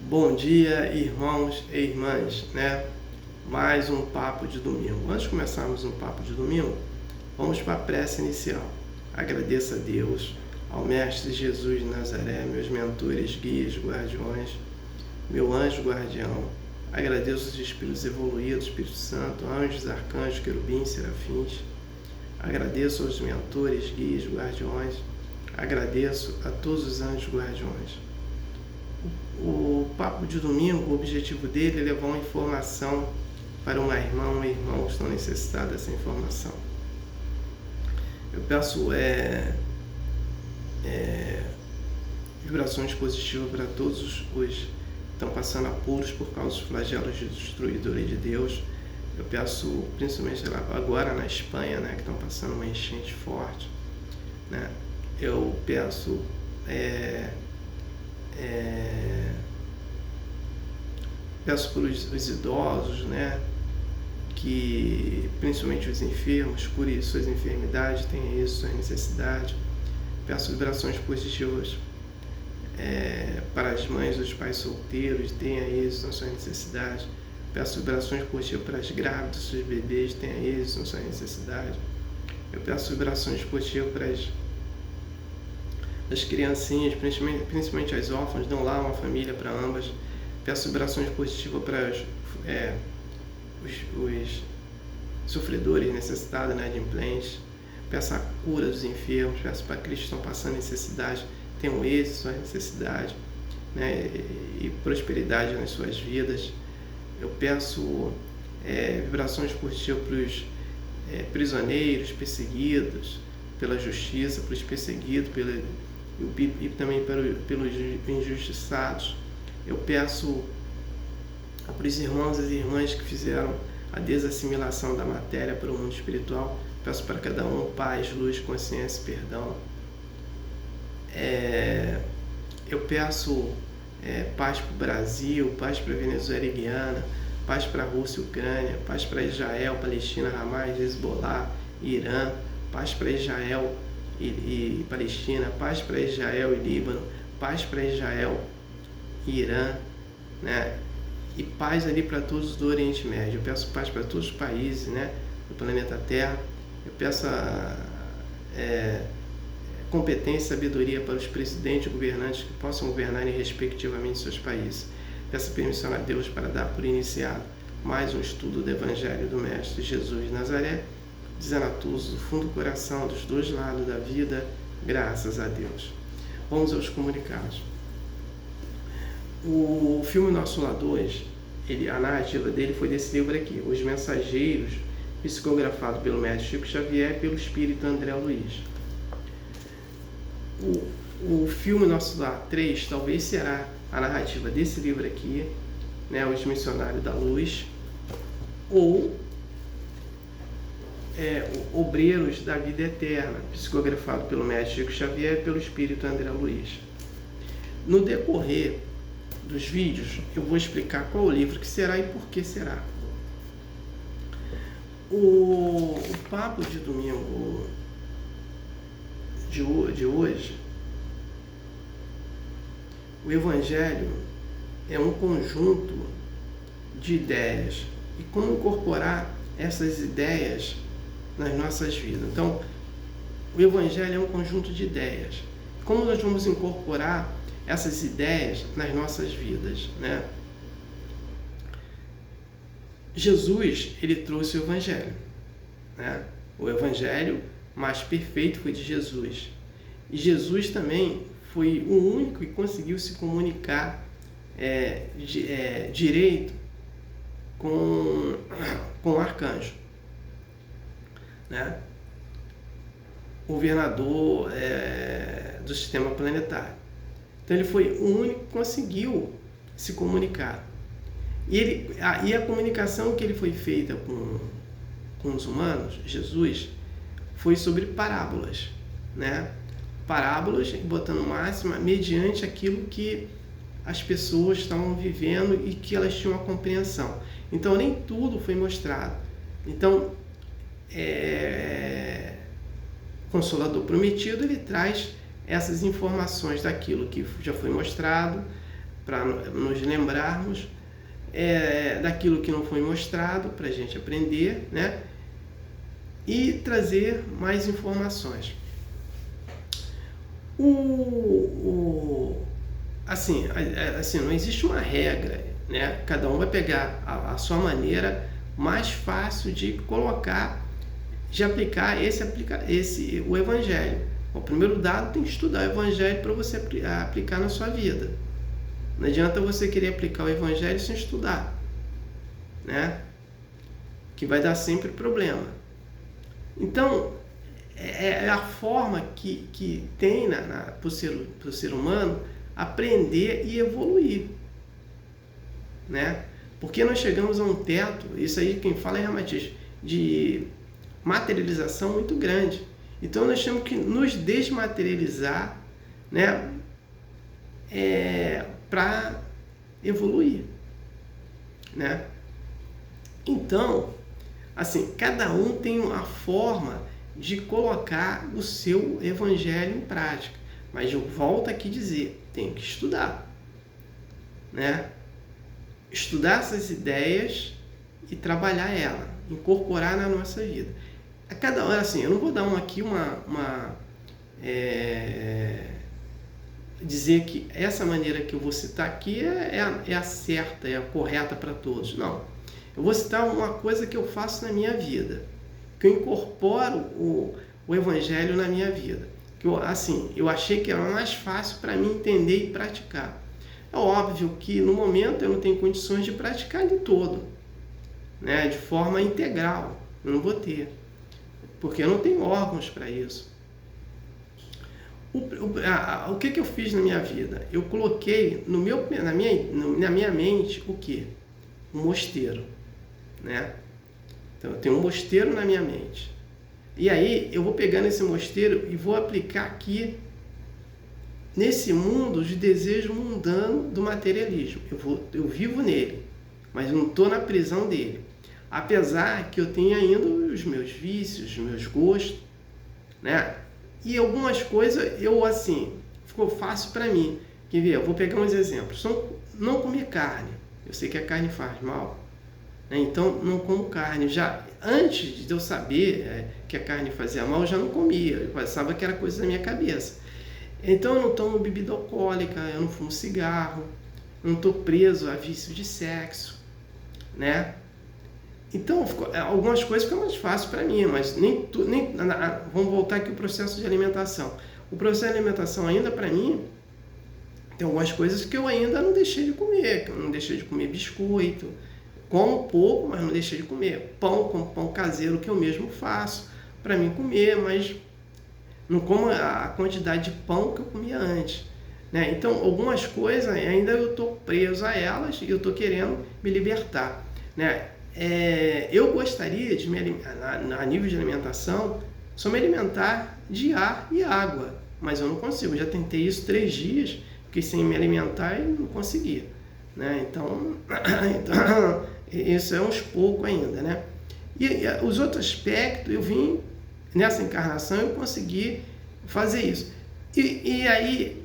Bom dia, irmãos e irmãs, né? Mais um papo de domingo. Antes de começarmos um papo de domingo, vamos para a prece inicial. Agradeço a Deus, ao Mestre Jesus de Nazaré, meus mentores, guias, guardiões, meu anjo guardião. Agradeço os espíritos evoluídos, Espírito Santo, anjos, arcanjos, querubins, serafins. Agradeço aos mentores, guias, guardiões. Agradeço a todos os anjos guardiões. O papo de domingo, o objetivo dele é levar uma informação para uma irmã ou um irmão que estão necessitados dessa informação. Eu peço vibrações positivas para todos os que estão passando apuros por causa dos flagelos de destruidores de Deus. Eu peço, principalmente agora na Espanha, né, que estão passando uma enchente forte, né? Eu peço peço para os idosos, né, que principalmente os enfermos, cure suas enfermidades, tenha isso, suas necessidades. Peço vibrações positivas para as mães dos pais solteiros, tenha isso nas suas necessidades. Peço vibrações positivas para as grávidas, seus bebês, tenha isso nas suas necessidades. Eu peço vibrações positivas para as criancinhas, principalmente as órfãs, dão lá uma família para ambas. Peço vibrações positivas para os sofredores necessitados, né, de implantes. Peço a cura dos enfermos, peço para aqueles que estão passando necessidade, tenham êxito, suas necessidades, né, e prosperidade nas suas vidas. Eu peço vibrações positivas para os prisioneiros, perseguidos pela justiça, para os perseguidos e também pelos injustiçados. Eu peço para os irmãos e as irmãs que fizeram a desassimilação da matéria para o mundo espiritual. Peço para cada um paz, luz, consciência e perdão. Eu peço paz para o Brasil, paz para a Venezuela e Guiana, paz para a Rússia e Ucrânia, paz para Israel, Palestina, Hamas, Hezbollah, Irã, paz para Israel e Palestina, paz para Israel e Líbano, paz para Israel e Irã, né? E paz ali para todos do Oriente Médio. Eu peço paz para todos os países, né, do planeta Terra. Eu peço competência e sabedoria para os presidentes e governantes que possam governar respectivamente seus países. Peço permissão a Deus para dar por iniciado mais um estudo do Evangelho do Mestre Jesus de Nazaré, dizendo a todos do fundo do coração, dos dois lados da vida, graças a Deus. Vamos aos comunicados. O filme Nosso Lar 2, a narrativa dele foi desse livro aqui, Os Mensageiros, psicografado pelo Mestre Chico Xavier e pelo Espírito André Luiz. O filme Nosso Lar 3 talvez será a narrativa desse livro aqui, né, Os Missionários da Luz, ou Obreiros da Vida Eterna, psicografado pelo Mestre Chico Xavier e pelo Espírito André Luiz. No decorrer dos vídeos, eu vou explicar qual o livro que será e por que será. O papo de domingo de hoje, o Evangelho é um conjunto de ideias e como incorporar essas ideias nas nossas vidas. Então, o Evangelho é um conjunto de ideias. Como nós vamos incorporar essas ideias nas nossas vidas, né? Jesus, ele trouxe o Evangelho, né? O Evangelho mais perfeito foi de Jesus. E Jesus também foi o único que conseguiu se comunicar direito com o arcanjo, né? O governador do sistema planetário. Então ele foi o único que conseguiu se comunicar. E a comunicação que ele foi feita com os humanos, Jesus, foi sobre parábolas, né? Parábolas, botando máxima, mediante aquilo que as pessoas estavam vivendo e que elas tinham a compreensão. Então nem tudo foi mostrado. Então, Consolador Prometido, ele traz essas informações daquilo que já foi mostrado, para nos lembrarmos daquilo que não foi mostrado, para a gente aprender, né? E trazer mais informações. Assim, não existe uma regra, né? Cada um vai pegar a sua maneira mais fácil de colocar, de aplicar o Evangelho. O primeiro dado, tem que estudar o Evangelho para você aplicar na sua vida. Não adianta você querer aplicar o Evangelho sem estudar, né? Que vai dar sempre problema. Então, é a forma que tem para o ser humano aprender e evoluir, né? Porque nós chegamos a um teto, isso aí quem fala é Ramatiz, de materialização muito grande. Então nós temos que nos desmaterializar, né? Para evoluir, né? Então, assim, cada um tem uma forma de colocar o seu evangelho em prática. Mas eu volto aqui a dizer, tem que estudar, né? Estudar essas ideias e trabalhar ela, incorporar na nossa vida. A cada hora, assim, eu não vou dar dizer que essa maneira que eu vou citar aqui é a certa, é a correta para todos. Não. Eu vou citar uma coisa que eu faço na minha vida, que eu incorporo o evangelho na minha vida. Que eu achei que era mais fácil para mim entender e praticar. É óbvio que no momento eu não tenho condições de praticar de todo, né? De forma integral, eu não vou ter, porque eu não tenho órgãos para isso. O que eu fiz na minha vida? Eu coloquei na minha mente o quê? Um mosteiro, né? Então eu tenho um mosteiro na minha mente. E aí eu vou pegando esse mosteiro e vou aplicar aqui nesse mundo de desejo mundano do materialismo. Eu vivo nele, mas não estou na prisão dele. Apesar que eu tenho ainda os meus vícios, os meus gostos, né? E algumas coisas ficou fácil para mim. Quer ver? Eu vou pegar uns exemplos. Não comer carne. Eu sei que a carne faz mal, né? Então não como carne. Já antes de eu saber que a carne fazia mal, eu já não comia. Eu pensava que era coisa da minha cabeça. Então eu não tomo bebida alcoólica, eu não fumo cigarro, não estou preso a vício de sexo, né? Então algumas coisas ficam mais fáceis para mim, mas vamos voltar aqui ao processo de alimentação. O processo de alimentação ainda para mim tem algumas coisas que eu ainda não deixei de comer, que eu não deixei de comer biscoito, como pouco, mas não deixei de comer pão, como pão caseiro que eu mesmo faço para mim comer, mas não como a quantidade de pão que eu comia antes, né? Então, algumas coisas ainda eu estou preso a elas e eu estou querendo me libertar, né? Eu gostaria de a nível de alimentação, só me alimentar de ar e água, mas eu não consigo. Eu já tentei isso 3 dias, fiquei sem me alimentar e não consegui, né? Então isso é uns pouco ainda, né? E os outros aspectos, eu vim nessa encarnação, eu consegui fazer isso. E aí,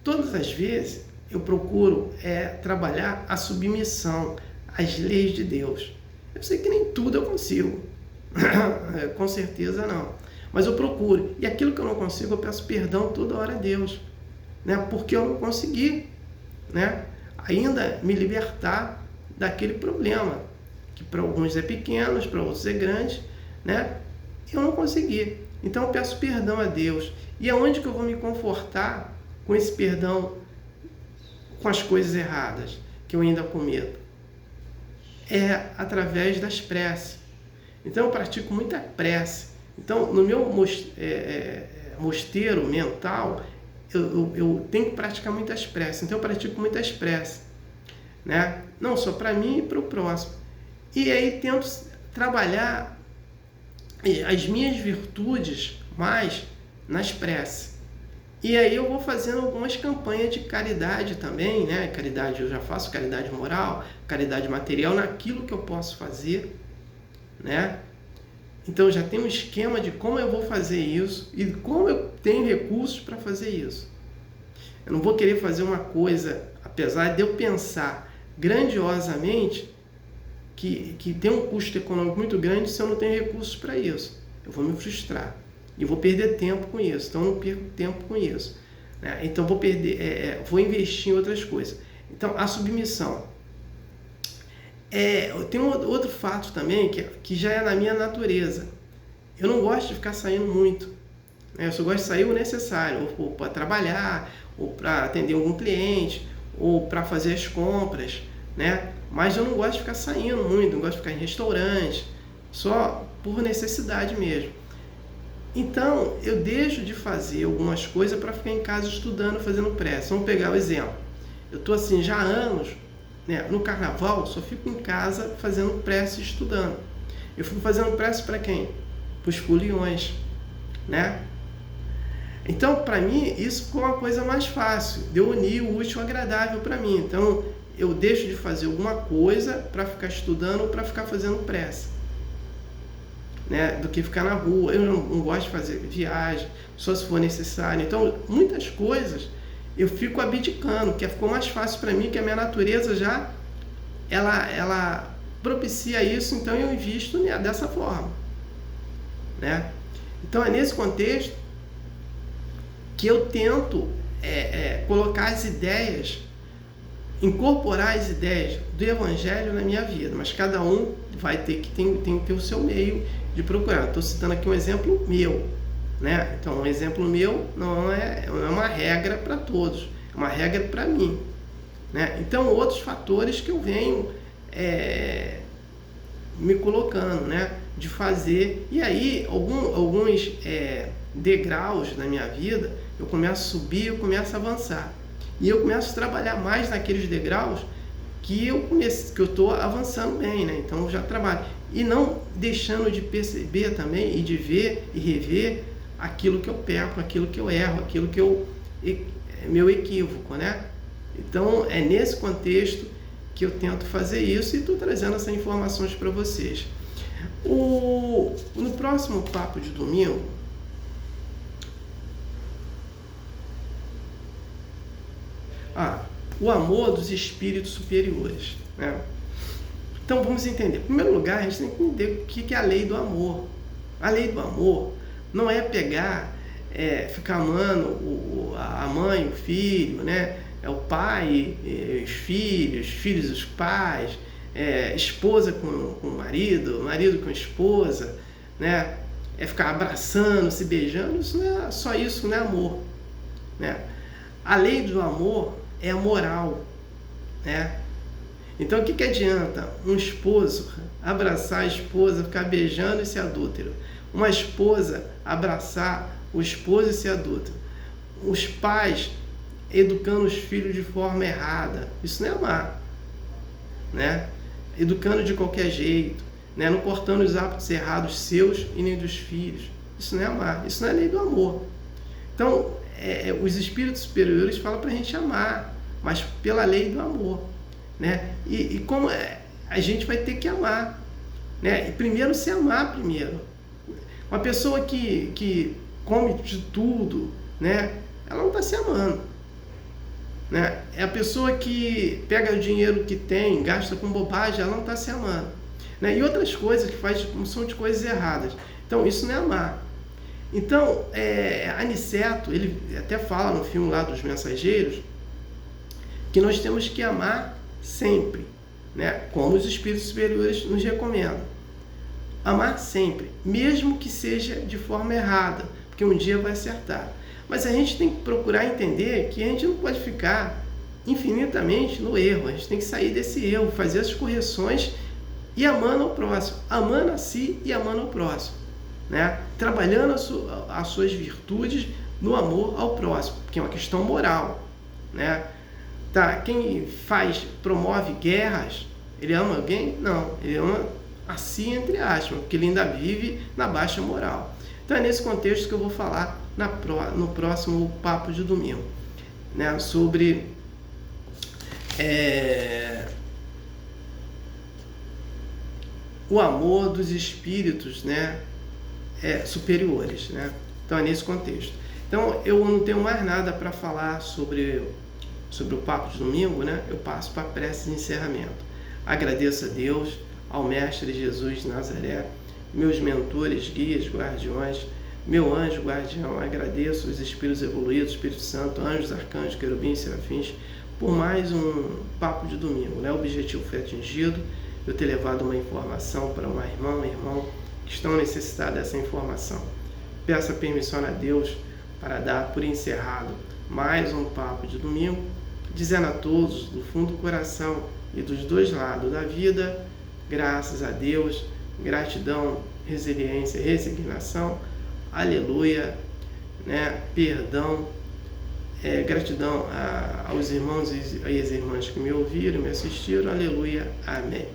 todas as vezes, eu procuro trabalhar a submissão às leis de Deus. Eu sei que nem tudo eu consigo, com certeza não, mas eu procuro. E aquilo que eu não consigo, eu peço perdão toda hora a Deus, né? Porque eu não consegui, né? Ainda me libertar daquele problema, que para alguns é pequeno, para outros é grande, né? Eu não consegui. Então eu peço perdão a Deus. E aonde que eu vou me confortar com esse perdão, com as coisas erradas que eu ainda cometo? É através das preces. Então eu pratico muita prece. Então no meu mosteiro mental, eu tenho que praticar muitas preces. Então eu pratico muitas preces, né? Não só para mim e para o próximo. E aí tento trabalhar as minhas virtudes mais nas preces. E aí eu vou fazendo algumas campanhas de caridade também, né? Caridade, eu já faço caridade moral, caridade material, naquilo que eu posso fazer, né? Então eu já tenho um esquema de como eu vou fazer isso e como eu tenho recursos para fazer isso. Eu não vou querer fazer uma coisa apesar de eu pensar grandiosamente que tem um custo econômico muito grande se eu não tenho recursos para isso. Eu vou me frustrar e vou perder tempo com isso. Então eu não perco tempo com isso, né? Então vou investir em outras coisas. Então a submissão. Tem outro fato também que já é na minha natureza. Eu não gosto de ficar saindo muito, né? Eu só gosto de sair o necessário, ou para trabalhar, ou para atender algum cliente, ou para fazer as compras, né? Mas eu não gosto de ficar saindo muito, não gosto de ficar em restaurante, só por necessidade mesmo. Então, eu deixo de fazer algumas coisas para ficar em casa estudando, fazendo prece. Vamos pegar o exemplo. Eu estou assim já há anos, né? No carnaval, só fico em casa fazendo prece e estudando. Eu fico fazendo prece para quem? Para os foliões, né? Então, para mim, isso ficou uma coisa mais fácil, de eu unir o útil ao agradável para mim. Então, eu deixo de fazer alguma coisa para ficar estudando ou para ficar fazendo prece, né? Do que ficar na rua. Eu não gosto de fazer viagem, só se for necessário. Então, muitas coisas eu fico abdicando, que ficou mais fácil para mim, que a minha natureza já, ela propicia isso, então eu invisto dessa forma, né? Então, é nesse contexto que eu tento colocar as ideias, incorporar as ideias do Evangelho na minha vida, mas cada um vai ter que ter o seu meio de procurar. Estou citando aqui um exemplo meu, né? Então, um exemplo meu não é uma regra para todos, é uma regra para mim, né? Então, outros fatores que eu venho me colocando, né? De fazer, e aí alguns degraus na minha vida, eu começo a subir, eu começo a avançar. E eu começo a trabalhar mais naqueles degraus que eu estou avançando bem, né? Então eu já trabalho. E não deixando de perceber também, e de ver e rever aquilo que eu perco, aquilo que eu erro, aquilo que meu equívoco, né? Então é nesse contexto que eu tento fazer isso e estou trazendo essas informações para vocês. No próximo papo de domingo, o amor dos espíritos superiores, né? Então vamos entender. Em primeiro lugar, a gente tem que entender o que é a lei do amor. A lei do amor não é pegar, ficar amando a mãe, o filho, né? É o pai, os filhos os pais, esposa com o marido com a esposa, né? É ficar abraçando, se beijando. Isso não é só isso, não é amor, né? A lei do amor é a moral, né? Então, o que adianta um esposo abraçar a esposa, ficar beijando e ser adúltero? Uma esposa abraçar o esposo e ser adúltero? Os pais educando os filhos de forma errada, isso não é amar, né? Educando de qualquer jeito, né? Não cortando os hábitos errados seus e nem dos filhos, isso não é amar, isso não é lei do amor. Então, os espíritos superiores falam para a gente amar, mas pela lei do amor, né? E como a gente vai ter que amar, né? E primeiro se amar primeiro. Uma pessoa que come de tudo, né? Ela não está se amando, né? É a pessoa que pega o dinheiro que tem, gasta com bobagem, ela não está se amando, né? E outras coisas que faz são de coisas erradas. Então isso não é amar. Então, Aniceto, ele até fala no filme lá dos Mensageiros, que nós temos que amar sempre, né? Como os espíritos superiores nos recomendam. Amar sempre, mesmo que seja de forma errada, porque um dia vai acertar. Mas a gente tem que procurar entender que a gente não pode ficar infinitamente no erro, a gente tem que sair desse erro, fazer as correções e amando ao próximo, amando a si e amando ao próximo, né? Trabalhando as suas virtudes no amor ao próximo, que é uma questão moral, né? Tá? Quem promove guerras, ele ama alguém? Não, ele ama a si, entre aspas, porque ele ainda vive na baixa moral. Então é nesse contexto que eu vou falar no próximo papo de domingo, né? Sobre o amor dos espíritos, né? Superiores, né? Então é nesse contexto. Então eu não tenho mais nada para falar sobre sobre o papo de domingo, né, eu passo para a prece de encerramento. Agradeço a Deus, ao Mestre Jesus de Nazaré, meus mentores, guias, guardiões, meu anjo guardião. Agradeço os espíritos evoluídos, Espírito Santo, anjos, arcanjos, querubins, serafins, por mais um papo de domingo, né? O objetivo foi atingido, eu ter levado uma informação para uma irmã, um irmão que estão necessitados dessa informação. Peço a permissão a Deus para dar por encerrado mais um papo de domingo, dizendo a todos do fundo do coração e dos dois lados da vida, graças a Deus, gratidão, resiliência, resignação, aleluia, né? Perdão, gratidão aos irmãos e às irmãs que me ouviram, me assistiram, aleluia, amém.